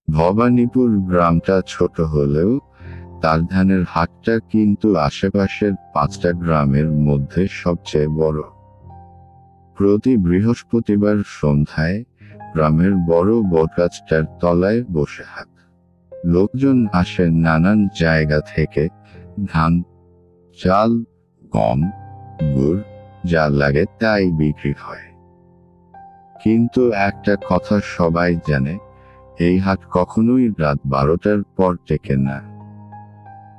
ভবানীপুর গ্রামটা ছোট হলেও তার ধানের হাটটা কিন্তু আশেপাশের 5টা গ্রামের মধ্যে সবচেয়ে বড়। প্রতি বৃহস্পতিবার সন্ধ্যায় গ্রামের বড় বটগাছটার তলায় বসে হাট। লোকজন আসে নানান জায়গা থেকে, ধান, চাল, গম, গুড়, যা লাগে তাই বিক্রি হয়। কিন্তু একটা কথা সবাই জানে, এই হাট কখনোই রাত 12টার পর টেকে না।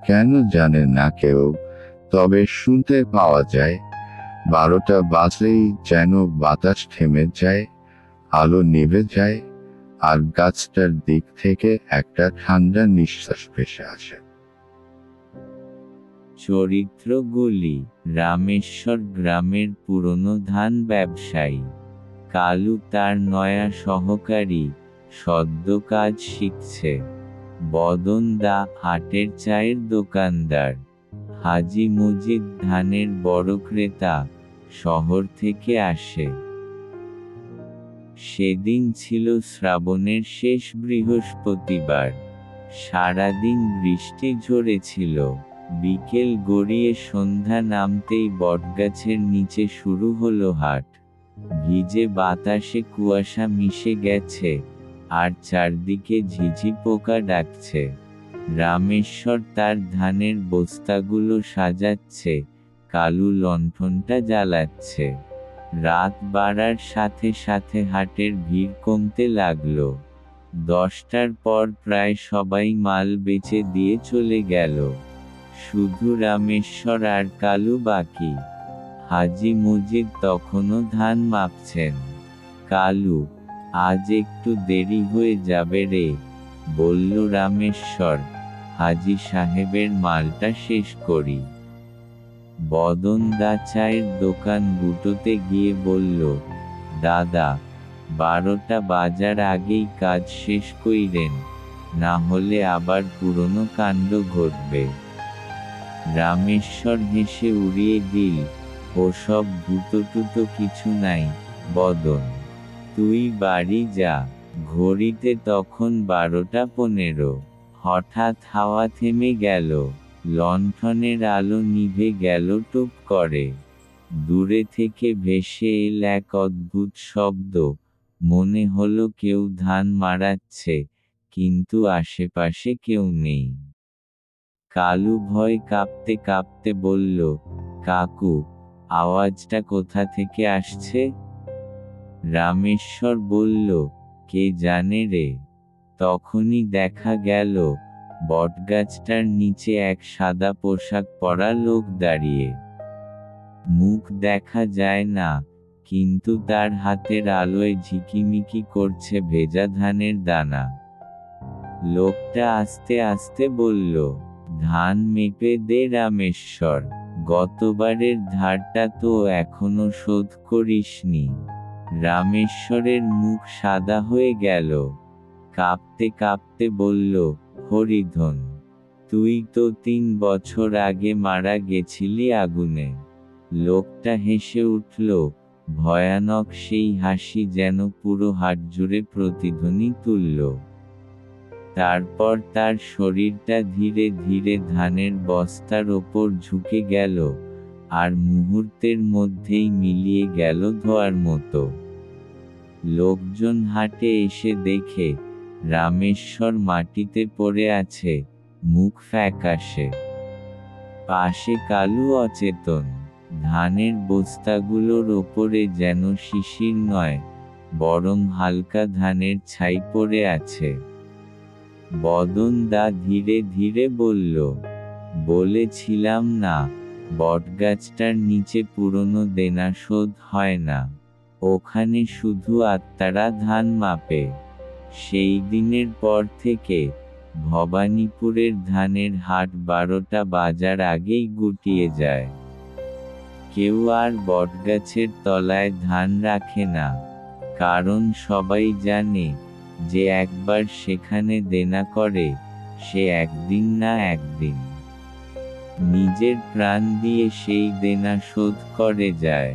কেন জানে না কেউ, তবে শুনতে পাওয়া যায় 12টা বাজলেই যেন বাতাস থেমে যায়, আলো নিভে যায়, আর গাছটার দিক থেকে একটা ঠান্ডা নিঃশ্বাস ভেসে আসে। চরিত্রগুলি: রামেশ্বর গ্রামের পুরনো ধান ব্যবসায়ী। কালু তার নয়া সহকারী, সদ্য কাজ শিখছে। বদন দা হাটের চায়ের দোকানদার। হাজি মজিদ ধানের বড় ক্রেতা, শহর থেকে আসে। সেদিন ছিল শ্রাবণের শেষ বৃহস্পতিবার। সারাদিন বৃষ্টি ঝরেছিল। বিকেল গড়িয়ে সন্ধ্যা নামতেই বটগাছের নিচে শুরু হলো হাট। ভিজে বাতাসে কুয়াশা মিশে গেছে, আর চারদিকে ঝিঝি পোকা ডাকছে। রামেশ্বর তার ধানের বস্তাগুলো সাজাচ্ছে, কালু লণ্ঠনটা জ্বালাচ্ছে। রাত বাড়ার সাথে সাথে হাটের ভিড় কমতে লাগলো। 10টার পর প্রায় সবাই মাল বেচে দিয়ে চলে গেল। শুধু রামেশ্বর আর কালু বাকি। হাজি মজিদ তখনও ধান মাপছেন। কালু, আজ একটু দেরি হয়ে যাবে রে, বলল রামেশ্বর। হাজি সাহেবের মালটা শেষ করি। বদন দা চায়ের দোকান গুটোতে গিয়ে বলল, দাদা, 12টা বাজার আগেই কাজ শেষ কইরেন, না হলে আবার পুরনো কাণ্ড ঘটবে। রামেশ্বর হেসে উড়িয়ে দিল, ওসব ভূতটুতো কিছু নাই, বদন। তুই বাড়ি যা। ঘড়িতে তখন 12টা 15। হঠাৎ হাওয়া থেমে গেল। লণ্ঠনের আলো নিভে গেল টুপ করে। দূরে থেকে ভেসে এল এক অদ্ভুত শব্দ। মনে হলো কেউ ধান মাড়াচ্ছে, কিন্তু আশেপাশে কেউ নেই। কালু ভয় কাঁপতে কাঁপতে বলল, কাকু, আওয়াজটা কোথা থেকে আসছে? রামেশ্বর বলল, কে জানে রে। তখনই দেখা গেল, বটগাছটার নিচে এক সাদা পোশাক পরা লোক দাঁড়িয়ে। মুখ দেখা যায় না, কিন্তু তার হাতের আলোয় ঝিকিমিকি করছে ভেজা ধানের দানা। লোকটা আস্তে আস্তে বলল, ধান মেপে দে রামেশ্বর, গতবারের ধারটা তো এখনো শোধ করিসনি। রামেশ্বরের মুখ সাদা হয়ে গেল। কাঁপতে কাঁপতে বলল, হরিধন, তুই তো 3 বছর আগে মারা গেছিলি আগুনে। লোকটা হেসে উঠল, ভয়ানক সেই হাসি যেন পুরো হাট জুড়ে প্রতিধ্বনি তুলল। তারপর তার শরীরটা ধীরে ধীরে ধানের বস্তার ওপর ঝুঁকে গেল, আর মুহূর্তের মধ্যেই মিলিয়ে গেল ধোঁয়ার মতো। লোকজন হাটে এসে দেখে, রামেশ্বর মাটিতে পড়ে আছে, মুখ ফ্যাকাশে। পাশে কালু অচেতন। ধানের বস্তাগুলোর ওপরে যেন শিশির নয়, বরং হালকা ধানের ছাই পড়ে আছে। বদন দা ধীরে ধীরে বলল, বলেছিলাম না, বটগাছটার নিচে পুরনো দেনা শোধ হয় না। ওখানে শুধু আত্মারা ধান মাপে। সেই দিনের পর থেকে ভবানীপুরের ধানের হাট 12টা বাজার আগেই গুটিয়ে যায়। কেউ আর বটগাছের তলায় ধান রাখে না, কারণ সবাই জানে, যে একবার সেখানে দেনা করে, সে একদিন না একদিন নিজের প্রাণ দিয়ে সেই দেনা শোধ করে যায়।